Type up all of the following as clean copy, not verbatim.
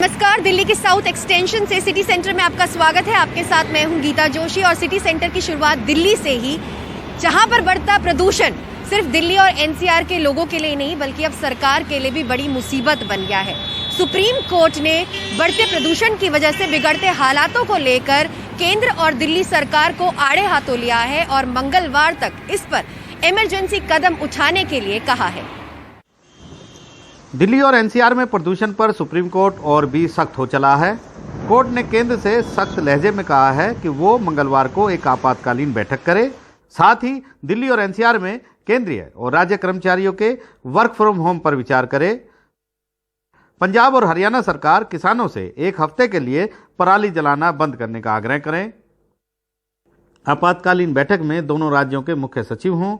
नमस्कार, दिल्ली की south extension से सिटी सेंटर में आपका स्वागत है। आपके साथ मैं हूं गीता जोशी और सिटी सेंटर की शुरुआत दिल्ली से ही, जहां पर बढ़ता प्रदूषण सिर्फ दिल्ली और एनसीआर के लोगों के लिए नहीं बल्कि अब सरकार के लिए भी बड़ी मुसीबत बन गया है। सुप्रीम कोर्ट ने बढ़ते प्रदूषण की वजह से बिगड़ते हालातों को लेकर केंद्र और दिल्ली सरकार को आड़े हाथों लिया है और मंगलवार तक इस पर इमरजेंसी कदम उठाने के लिए कहा है। दिल्ली और एनसीआर में प्रदूषण पर सुप्रीम कोर्ट और भी सख्त हो चला है। कोर्ट ने केंद्र से सख्त लहजे में कहा है कि वो मंगलवार को एक आपातकालीन बैठक करे, साथ ही दिल्ली और एनसीआर में केंद्रीय और राज्य कर्मचारियों के वर्क फ्रॉम होम पर विचार करे। पंजाब और हरियाणा सरकार किसानों से एक हफ्ते के लिए पराली जलाना बंद करने का आग्रह करें। आपातकालीन बैठक में दोनों राज्यों के मुख्य सचिव हों,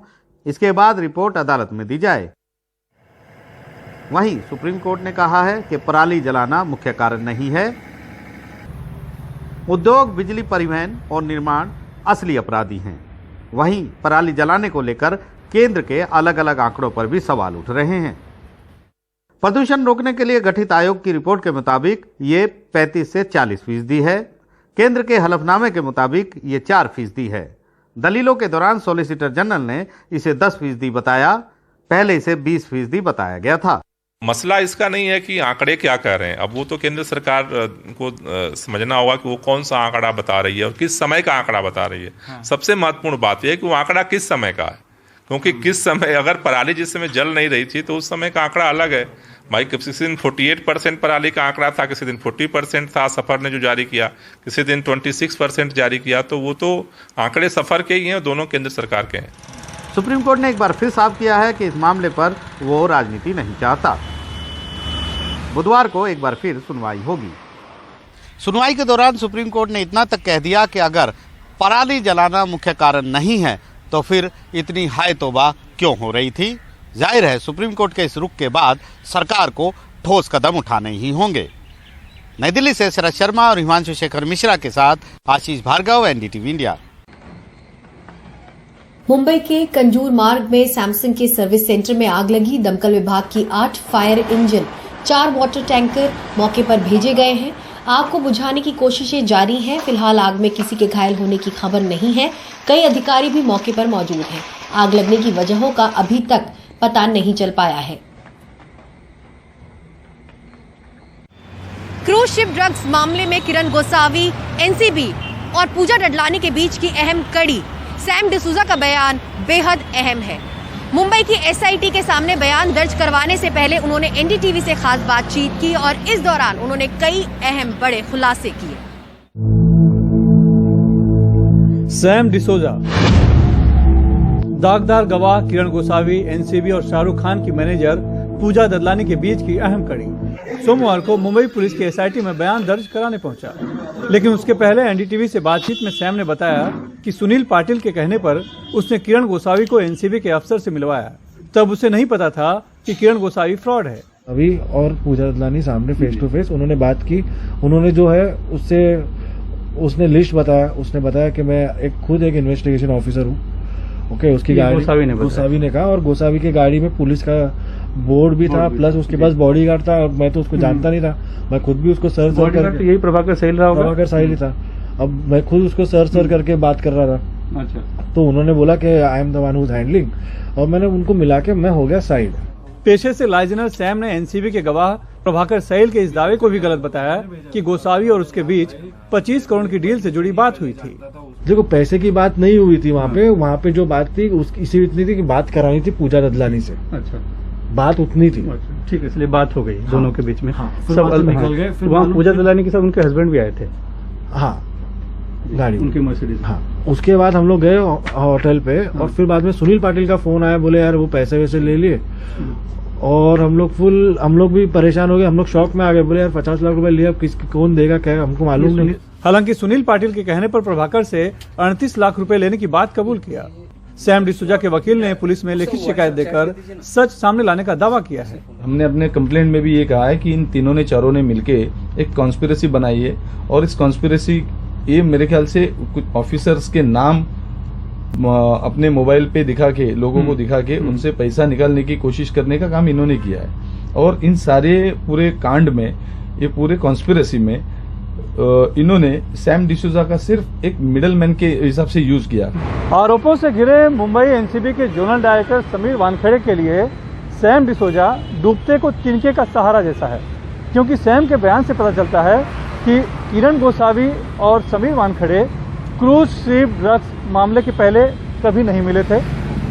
इसके बाद रिपोर्ट अदालत में दी जाए। वहीं सुप्रीम कोर्ट ने कहा है कि पराली जलाना मुख्य कारण नहीं है। उद्योग, बिजली, परिवहन और निर्माण असली अपराधी हैं। वहीं पराली जलाने को लेकर केंद्र के अलग अलग आंकड़ों पर भी सवाल उठ रहे हैं। प्रदूषण रोकने के लिए गठित आयोग की रिपोर्ट के मुताबिक ये 35 से 40% है। केंद्र के हलफनामे के मुताबिक ये 4% है। दलीलों के दौरान सॉलिसिटर जनरल ने इसे 10% बताया, पहले इसे 20% बताया गया था। मसला इसका नहीं है कि आंकड़े क्या कह रहे हैं, अब वो तो केंद्र सरकार को समझना होगा कि वो कौन सा आंकड़ा बता रही है और किस समय का आंकड़ा बता रही है। हाँ। सबसे महत्वपूर्ण बात यह है कि वो आंकड़ा किस समय का है, क्योंकि किस समय, अगर पराली जिस समय जल नहीं रही थी तो उस समय का आंकड़ा अलग है। भाई किसी दिन 48% पराली का आंकड़ा था, किसी दिन 40% था, सफर ने जो जारी किया, किसी दिन 26% जारी किया, तो वो तो आंकड़े सफर के ही हैं, दोनों केंद्र सरकार के हैं। सुप्रीम कोर्ट ने एक बार फिर साफ किया है कि इस मामले पर वो राजनीति नहीं चाहता। बुधवार को एक बार फिर सुनवाई होगी। सुनवाई के दौरान सुप्रीम कोर्ट ने इतना तक कह दिया कि अगर पराली जलाना मुख्य कारण नहीं है तो फिर इतनी हाय तौबा क्यों हो रही थी। जाहिर है सुप्रीम कोर्ट के इस रुख के बाद सरकार को ठोस कदम उठाने ही होंगे। नई दिल्ली से शरद शर्मा और हिमांशु शेखर मिश्रा के साथ आशीष भार्गव, एनडीटीवी इंडिया। मुंबई के कंजूर मार्ग में सैमसंग के सर्विस सेंटर में आग लगी। दमकल विभाग की 8 फायर इंजन, 4 वाटर टैंकर मौके पर भेजे गए हैं। आग को बुझाने की कोशिशें जारी हैं। फिलहाल आग में किसी के घायल होने की खबर नहीं है। कई अधिकारी भी मौके पर मौजूद हैं। आग लगने की वजहों का अभी तक पता नहीं चल पाया है। क्रूज शिप ड्रग्स मामले में किरण गोसावी, एनसीबी और पूजा डडलानी के बीच की अहम कड़ी सैम डिसूजा का बयान बेहद अहम है। मुंबई की एसआईटी के सामने बयान दर्ज करवाने से पहले उन्होंने एनडीटीवी से खास बातचीत की और इस दौरान उन्होंने कई अहम बड़े खुलासे किए। सैम डिसूजा, दागदार गवाह किरण गोसावी, एनसीबी और शाहरुख खान की मैनेजर पूजा ददलानी के बीच की अहम कड़ी सोमवार को मुंबई पुलिस की एसआईटी में बयान दर्ज कराने पहुंचा। लेकिन उसके पहले एनडीटीवी से बातचीत में सैम ने बताया कि सुनील पाटिल के कहने पर उसने किरण गोसावी को एनसीबी के अफसर से मिलवाया। तब उसे नहीं पता था कि किरण गोसावी फ्रॉड है। अभी और पूजा ददलानी सामने फेस टू फेस उन्होंने बात की। उन्होंने जो है उसने लिस्ट बताया। उसने बताया कि मैं खुद एक इन्वेस्टिगेशन ऑफिसर हूँ। ओके, उसकी गाड़ी गोसावी ने कहा, और गोसावी की गाड़ी में पुलिस का बोर्ड भी था, प्लस उसके पास बॉडीगार्ड था। और मैं तो उसको जानता नहीं था, मैं खुद भी उसको सर करके, यही प्रभाकर साहिल रहा होगा। प्रभाकर साहिल ही था। अब मैं खुद उसको सर करके बात कर रहा था। अच्छा, तो उन्होंने बोला कि I am the one who is handling, और मैंने उनको मिला के मैं हो गया साइड। पेशे से लाइजनर सैम ने एनसीबी के गवाह प्रभाकर साहिल के इस दावे को भी गलत बताया कि गोसावी और उसके बीच 25 करोड़ की डील से जुड़ी बात हुई थी। देखो, पैसे की बात नहीं हुई थी वहाँ पे जो बात थी इसी इतनी थी कि बात करानी थी पूजा ददलानी से। अच्छा, बात उतनी थी। ठीक है, इसलिए बात हो गई दोनों के बीच में। सब निकल गए। फिर वहाँ पूजा ददलानी के साथ उनके हस्बैंड भी आए थे। हाँ, गाड़ी उनकी मर्सिडीज। हाँ, उसके बाद हम लोग गए होटल पे। और फिर बाद में सुनील पाटिल का फोन आया, बोले यार वो पैसे वैसे ले लिए। और हम लोग भी परेशान हो गए, हम लोग शॉक में आ गए। बोले यार 50 लाख रुपए लिए, अब कौन देगा, क्या हमको मालूम नहीं। हालांकि सुनील पाटिल के कहने पर प्रभाकर से 38 लाख रुपए लेने की बात कबूल किया। सैम डिसूजा के वकील ने पुलिस में लिखित शिकायत देकर सच सामने लाने का दावा किया है। हमने अपने कंप्लेंट में भी ये कहा है कि इन तीनों ने, चारों ने मिलके एक कॉन्स्पिरेसी बनाई है, और इस कॉन्स्पिरेसी ये मेरे ख्याल से कुछ ऑफिसर्स के नाम अपने मोबाइल पे दिखा के, लोगों को दिखा के उनसे पैसा निकालने की कोशिश करने का काम इन्होंने किया है। और इन सारे पूरे कांड में ये पूरे कॉन्स्पिरेसी में इन्होंने सैम डिसूजा का सिर्फ एक मिडलमैन के हिसाब से यूज किया। आरोपों से घिरे मुंबई एनसीबी के जोनल डायरेक्टर समीर वानखेड़े के लिए सैम डिसूजा डूबते को तिनके का सहारा जैसा है, क्योंकि सैम के बयान से पता चलता है कि किरण गोसावी और Sameer Wankhede cruise ship drugs मामले के पहले कभी नहीं मिले थे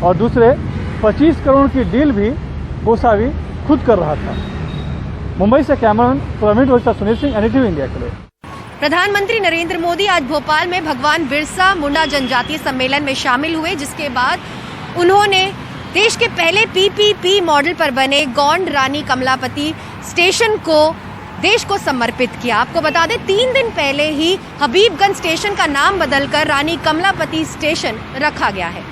और दूसरे 25 करोड़ की डील भी गोसावी खुद कर रहा था। मुंबई से cameraman Praveen Rohit Sunil Singh, NDTV India के लिए। प्रधानमंत्री नरेंद्र मोदी आज भोपाल में भगवान बिरसा मुंडा जनजातीय सम्मेलन में शामिल हुए, जिसके बाद उन्होंने देश के पहले पीपीपी मॉडल पर बने गौंड रानी कमलापति स्टेशन को देश को समर्पित किया। आपको बता दें 3 दिन पहले ही हबीबगंज स्टेशन का नाम बदलकर रानी कमलापति स्टेशन रखा गया है।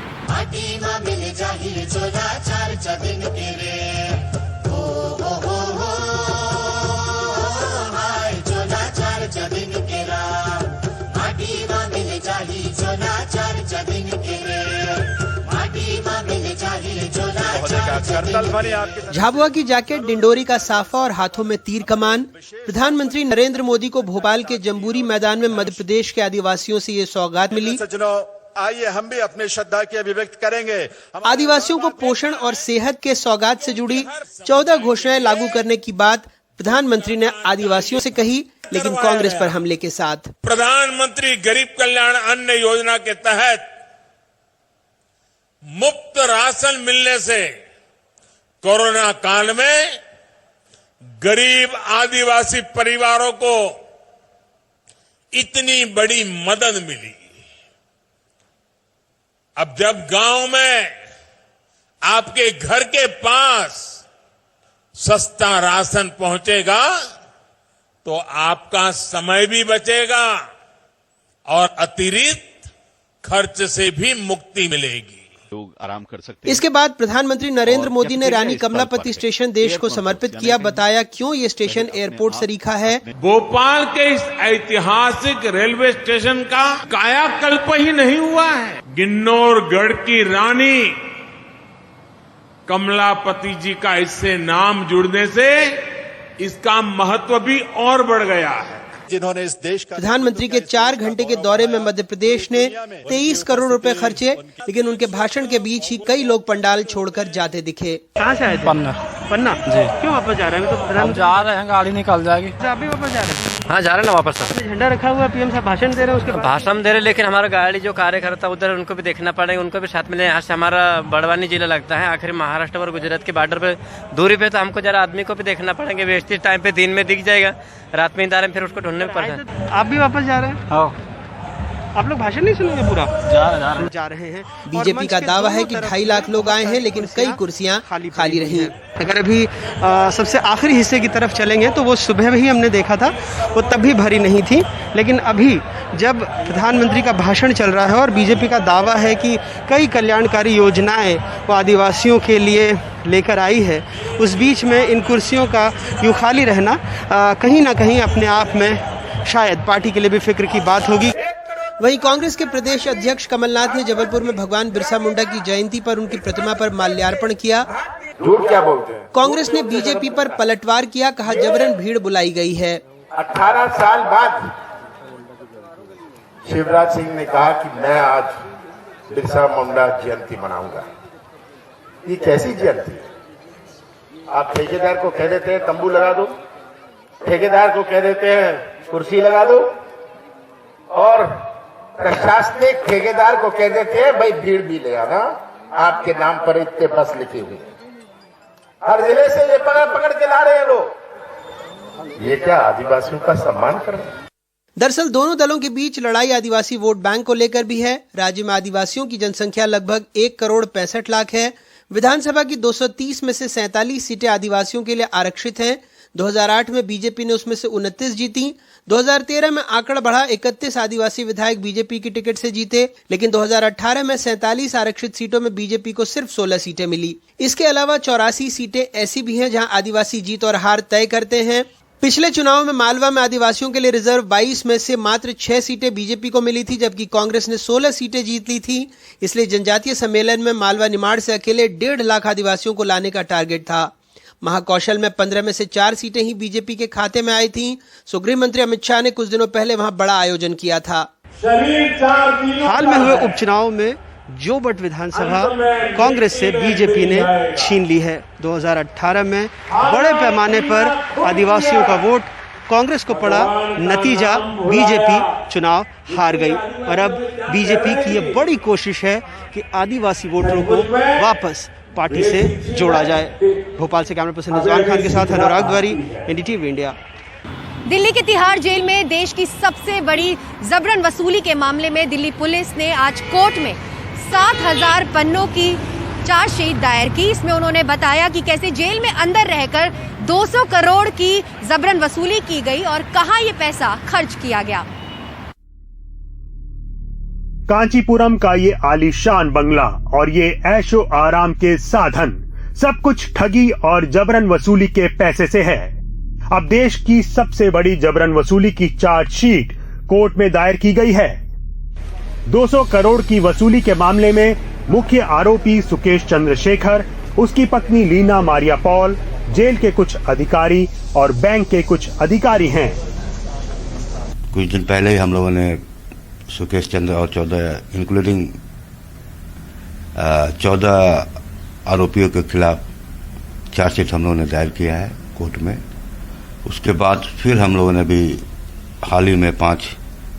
झाबुआ की जैकेट, डिंडोरी का साफा और हाथों में तीर कमान। प्रधानमंत्री नरेंद्र मोदी को भोपाल के जम्बूरी मैदान में मध्य प्रदेश के आदिवासियों से ये सौगात मिली। आइए हम भी अपनी श्रद्धा की अभिव्यक्ति करेंगे। आदिवासियों को पोषण और सेहत के सौगात से जुड़ी 14 घोषणाएं लागू करने की बात प्रधानमंत्री ने आदिवासियों से कही, लेकिन कांग्रेस पर हमले के साथ। प्रधानमंत्री गरीब कल्याण अन्न योजना के तहत मुफ्त राशन मिलने से कोरोना काल में गरीब आदिवासी परिवारों को इतनी बड़ी मदद मिली। अब जब गांव में आपके घर के पास सस्ता राशन पहुंचेगा तो आपका समय भी बचेगा और अतिरिक्त खर्च से भी मुक्ति मिलेगी। लोग आराम कर सकते। इसके बाद प्रधानमंत्री नरेंद्र मोदी ने रानी कमलापति स्टेशन देश को समर्पित किया। बताया क्यों ये स्टेशन एयरपोर्ट से दिखा है। भोपाल के इस ऐतिहासिक रेलवे स्टेशन का कायाकल्प ही नहीं हुआ है। किन्नौरगढ़ की रानी कमलापति जी का इससे नाम जुड़ने से इसका महत्व भी और बढ़ गया है। जिन्होंने इस देश का प्रधानमंत्री के 4 घंटे के दौरे में मध्य प्रदेश ने 23 करोड़ रुपए खर्चे, लेकिन उनके भाषण के बीच ही कई लोग पंडाल छोड़कर जाते दिखे। कहाँ से आए थे? पन्ना जी। क्यों वापस जा रहे हैं? तो हम जा रहे हैं, गाड़ी निकल जाएगी। आप भी वापस जा रहे हैं? हाँ, जा रहे हैं ना वापस। झंडा रखा हुआ है, पीएम साहब भाषण दे रहे हैं, उसके भाषण दे रहे, लेकिन हमारा गाड़ी जो कार्यकर्ता उधर उनको भी देखना पड़ेगा, उनको भी साथ में। यहाँ से हमारा बड़वानी जिला लगता है, आखिर महाराष्ट्र और गुजरात के बॉर्डर पे दूरी पे, तो हमको जरा आदमी को भी देखना पड़ेगा। व्यवस्थित टाइम पे दिन में दिख जाएगा, रात में इंतजार में फिर उसको ढूंढने में पड़ता है। आप भी वापस जा रहे हैं? हाँ। आप लोग भाषण नहीं सुनेंगे पूरा? जा रहे हैं। बीजेपी का दावा है कि 2.5 लाख लोग आए हैं, लेकिन कई कुर्सियां खाली रही। अगर अभी सबसे आखिरी हिस्से की तरफ चलेंगे तो वो सुबह ही हमने देखा था, वो तब भी भरी नहीं थी, लेकिन अभी जब प्रधानमंत्री का भाषण चल रहा है और बीजेपी का दावा है कि कई कल्याणकारी योजनाएं वो आदिवासियों के लिए लेकर आई है, उस बीच में इन कुर्सियों का यूँ खाली रहना कहीं ना कहीं अपने आप में शायद पार्टी के लिए भी फिक्र की बात होगी। वहीं कांग्रेस के प्रदेश अध्यक्ष कमलनाथ ने जबलपुर में भगवान बिरसा मुंडा की जयंती पर उनकी प्रतिमा पर माल्यार्पण किया। झूठ क्या बोलते हैं? कांग्रेस ने बीजेपी पर पलटवार किया, कहा जबरन भीड़ बुलाई गई है। 18 साल बाद शिवराज सिंह ने कहा कि मैं आज बिरसा मुंडा जयंती मनाऊंगा। ये कैसी जयंती है? आप ठेकेदार को कह देते हैं तंबू लगा दो, ठेकेदार को कह देते हैं कुर्सी लगा दो, और प्रशासनिक ठेकेदार को कह देते हैं भाई भीड़ भी ले आना, आपके नाम पर इतने बस लिखी हुई। हर जिले से ये पकड़ के ला रहे हैं लोग। ये क्या आदिवासियों का सम्मान कर रहे हैं? दरअसल दोनों दलों के बीच लड़ाई आदिवासी वोट बैंक को लेकर भी है। राज्य में आदिवासियों की जनसंख्या लगभग 1 करोड़ 65 लाख है। विधानसभा की 230 में से 47 सीटें आदिवासियों के लिए आरक्षित हैं। 2008 में बीजेपी ने उसमें से 29 जीती। 2013 में आंकड़ा बढ़ा, 31 आदिवासी विधायक बीजेपी की टिकट से जीते, लेकिन 2018 में 47 आरक्षित सीटों में बीजेपी को सिर्फ 16 सीटें मिली। इसके अलावा 84 सीटें ऐसी भी हैं जहां आदिवासी जीत और हार तय करते हैं। पिछले चुनाव में मालवा में आदिवासियों के लिए रिजर्व 22 में से मात्र 6 सीटें बीजेपी को मिली थी, जबकि कांग्रेस ने 16 सीटें जीत ली थी। इसलिए जनजातीय सम्मेलन में मालवा निमाड़ से अकेले 1.5 लाख आदिवासियों को लाने का टारगेट था। महाकौशल में 15 में से 4 सीटें ही बीजेपी के खाते में आई थीं। सो गृह मंत्री अमित शाह ने कुछ दिनों पहले वहां बड़ा आयोजन किया था। हाल में हुए उपचुनाव में जोबट विधानसभा कांग्रेस से बीजेपी ने छीन ली है। 2018 में बड़े पैमाने पर आदिवासियों का वोट कांग्रेस को पड़ा, नतीजा बीजेपी चुनाव हार गई और अब बीजेपी की ये बड़ी कोशिश है कि आदिवासी वोटरों को वापस पार्टी से जोड़ा जाए। भोपाल से कैमरा पर्सन रिजवान खान के साथ अनुराग द्वारी, एनडीटीवी इंडिया। दिल्ली के तिहाड़ जेल में देश की सबसे बड़ी जबरन वसूली के मामले में दिल्ली पुलिस ने आज कोर्ट में 7000 पन्नों की चार्जशीट दायर की। इसमें उन्होंने बताया कि कैसे जेल में अंदर रहकर 200 करोड़ की जबरन वसूली की गई और कहां ये पैसा खर्च किया गया। कांचीपुरम का ये आलीशान बंगला और ये ऐशो आराम के साधन सब कुछ ठगी और जबरन वसूली के पैसे से है। अब देश की सबसे बड़ी जबरन वसूली की चार्जशीट कोर्ट में दायर की गई है। 200 करोड़ की वसूली के मामले में मुख्य आरोपी सुकेश चंद्रशेखर, उसकी पत्नी लीना मारिया पॉल, जेल के कुछ अधिकारी और बैंक के कुछ अधिकारी हैं। कुछ दिन पहले ही हम लोगों ने सुकेश चंद्र और 14 इंक्लूडिंग 14 आरोपियों के खिलाफ चार्जशीट हम लोगों ने दायर किया है कोर्ट में। उसके बाद फिर हम लोगों ने भी हाल ही में 5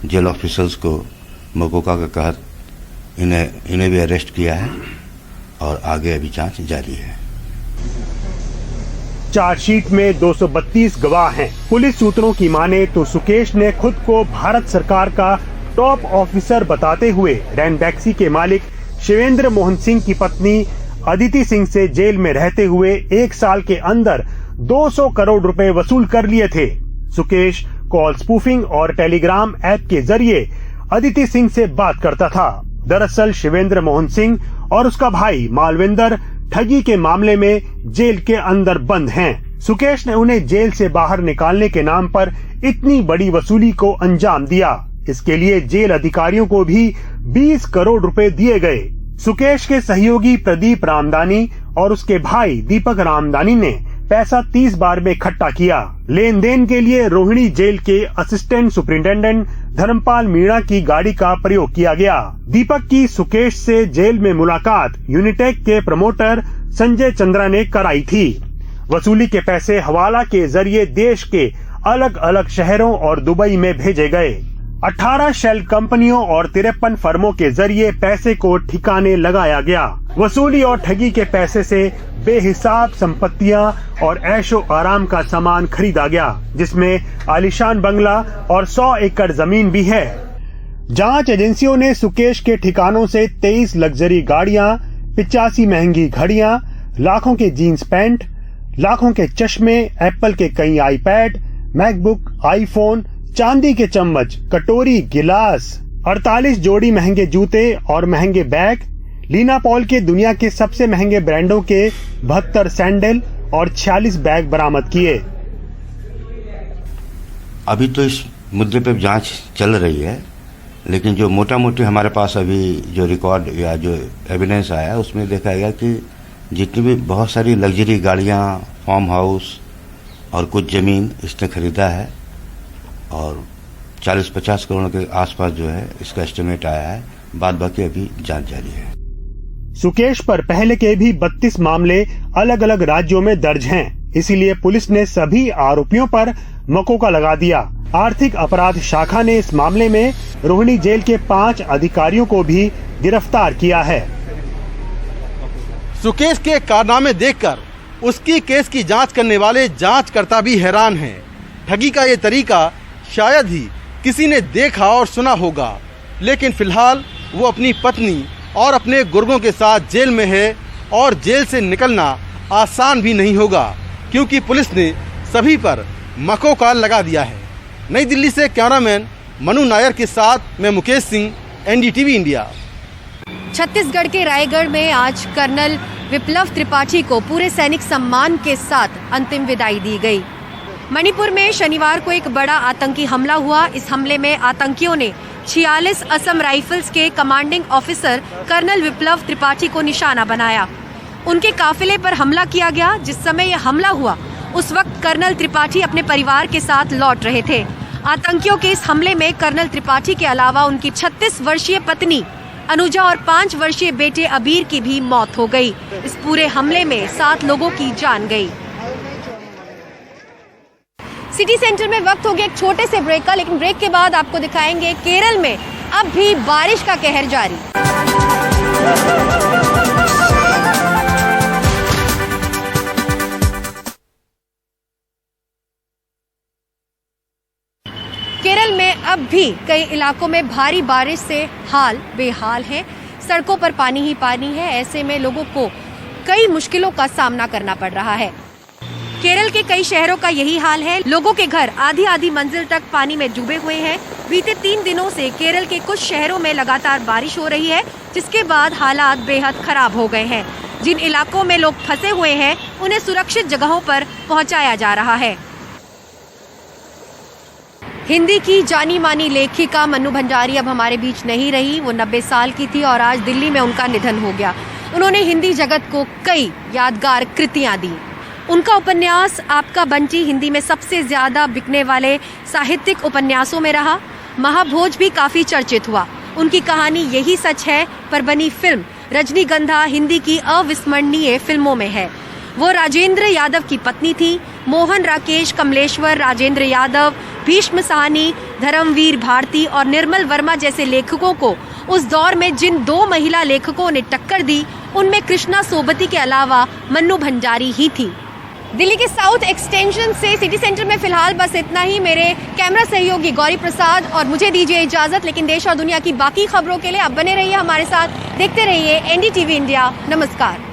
जेल ऑफिसर्स को मकोका के तहत इन्हें भी अरेस्ट किया है और आगे अभी जांच जारी है। चार्जशीट में 232 गवाह हैं। पुलिस सूत्रों की माने तो सुकेश ने खुद को भारत सरकार का टॉप ऑफिसर बताते हुए रैनबैक्सी के मालिक शिवेंद्र मोहन सिंह की पत्नी अदिति सिंह से जेल में रहते हुए 1 साल के अंदर 200 करोड़ रुपए वसूल कर लिए थे। सुकेश कॉल स्पूफिंग और टेलीग्राम ऐप के जरिए अदिति सिंह से बात करता था। दरअसल शिवेंद्र मोहन सिंह और उसका भाई मालविंदर ठगी के मामले में जेल के अंदर बंद हैं। सुकेश ने उन्हें जेल से बाहर निकालने के नाम पर इतनी बड़ी वसूली को अंजाम दिया। इसके लिए जेल अधिकारियों को भी 20 करोड़ रुपए दिए गए। सुकेश के सहयोगी प्रदीप रामदानी और उसके भाई दीपक रामदानी ने पैसा 30 बार में इकट्ठा किया। लेन देन के लिए रोहिणी जेल के असिस्टेंट सुपरिंटेंडेंट धर्मपाल मीणा की गाड़ी का प्रयोग किया गया। दीपक की सुकेश से जेल में मुलाकात यूनिटेक के प्रमोटर संजय चंद्रा ने कराई थी। वसूली के पैसे हवाला के जरिए देश के अलग अलग शहरों और दुबई में भेजे गए। 18 शेल कंपनियों और 53 फर्मों के जरिए पैसे को ठिकाने लगाया गया। वसूली और ठगी के पैसे से बेहिसाब संपत्तियां और ऐशो आराम का सामान खरीदा गया, जिसमें आलीशान बंगला और 100 एकड़ जमीन भी है। जांच एजेंसियों ने सुकेश के ठिकानों से 23 लग्जरी गाड़ियां, 85 महंगी घड़ियां, लाखों के जीन्स पैंट, लाखों के चश्मे, एप्पल के कई आईपैड, मैकबुक, आईफोन, चांदी के चम्मच, कटोरी, गिलास, 48 जोड़ी महंगे जूते और महंगे बैग, लीना पॉल के दुनिया के सबसे महंगे ब्रांडों के 72 सैंडल और 46 बैग बरामद किए। अभी तो इस मुद्दे पे जांच चल रही है, लेकिन जो मोटा मोटी हमारे पास अभी जो रिकॉर्ड या जो एविडेंस आया उसमें देखा गया कि जितनी भी बहुत सारी लग्जरी गाड़ियां, फार्म हाउस और कुछ जमीन इसने खरीदा है और 40-50 करोड़ के आसपास जो है इसका एस्टिमेट आया है। बाद बाकी अभी जांच जारी है। सुकेश पर पहले के भी 32 मामले अलग अलग राज्यों में दर्ज हैं, इसीलिए पुलिस ने सभी आरोपियों पर मकोका लगा दिया। आर्थिक अपराध शाखा ने इस मामले में रोहिणी जेल के 5 अधिकारियों को भी गिरफ्तार किया है। सुकेश के कारनामे देखकर उसकी केस की जांच करने वाले जांचकर्ता भी हैरान हैं। ठगी का ये तरीका शायद ही किसी ने देखा और सुना होगा, लेकिन फिलहाल वो अपनी पत्नी और अपने गुर्गों के साथ जेल में है और जेल से निकलना आसान भी नहीं होगा, क्योंकि पुलिस ने सभी पर मकोका लगा दिया है। नई दिल्ली से कैमरामैन मनु नायर के साथ मैं मुकेश सिंह, एनडीटीवी इंडिया। छत्तीसगढ़ के रायगढ़ में आज कर्नल विप्लव त्रिपाठी को पूरे सैनिक सम्मान के साथ अंतिम विदाई दी गई। मणिपुर में शनिवार को एक बड़ा आतंकी हमला हुआ। इस हमले में आतंकियों ने 46 असम राइफल्स के कमांडिंग ऑफिसर कर्नल विप्लव त्रिपाठी को निशाना बनाया। उनके काफिले पर हमला किया गया। जिस समय यह हमला हुआ उस वक्त कर्नल त्रिपाठी अपने परिवार के साथ लौट रहे थे। आतंकियों के इस हमले में कर्नल त्रिपाठी के अलावा उनकी 36 वर्षीय पत्नी अनुजा और 5 वर्षीय बेटे अबीर की भी मौत हो गई। इस पूरे हमले में 7 लोगों की जान गई। सिटी सेंटर में वक्त हो गया एक छोटे से ब्रेक का, लेकिन ब्रेक के बाद आपको दिखाएंगे केरल में अब भी बारिश का कहर जारी। केरल में अब भी कई इलाकों में भारी बारिश से हाल बेहाल है। सड़कों पर पानी ही पानी है। ऐसे में लोगों को कई मुश्किलों का सामना करना पड़ रहा है। केरल के कई शहरों का यही हाल है। लोगों के घर आधी आधी मंजिल तक पानी में डूबे हुए हैं। बीते 3 दिनों से केरल के कुछ शहरों में लगातार बारिश हो रही है, जिसके बाद हालात बेहद खराब हो गए हैं। जिन इलाकों में लोग फंसे हुए हैं उन्हें सुरक्षित जगहों पर पहुंचाया जा रहा है। हिंदी की जानी मानी लेखिका मन्नू भंडारी अब हमारे बीच नहीं रही। वो 90 साल की थी और आज दिल्ली में उनका निधन हो गया। उन्होंने हिंदी जगत को कई यादगार कृतियां दी। उनका उपन्यास आपका बंटी हिंदी में सबसे ज्यादा बिकने वाले साहित्यिक उपन्यासों में रहा। महाभोज भी काफी चर्चित हुआ। उनकी कहानी यही सच है पर बनी फिल्म रजनीगंधा हिंदी की अविस्मरणीय फिल्मों में है। वो राजेंद्र यादव की पत्नी थी। मोहन राकेश कमलेश्वर, राजेंद्र यादव, भीष्म साहनी, धर्मवीर भारती और निर्मल वर्मा जैसे लेखकों को उस दौर में जिन 2 महिला लेखकों ने टक्कर दी उनमें कृष्णा सोबती के अलावा मन्नू भंडारी ही थी। दिल्ली के साउथ एक्सटेंशन से सिटी सेंटर में फिलहाल बस इतना ही। मेरे कैमरा सहयोगी गौरी प्रसाद और मुझे दीजिए इजाजत, लेकिन देश और दुनिया की बाकी खबरों के लिए आप बने रहिए हमारे साथ। देखते रहिए NDTV इंडिया। नमस्कार।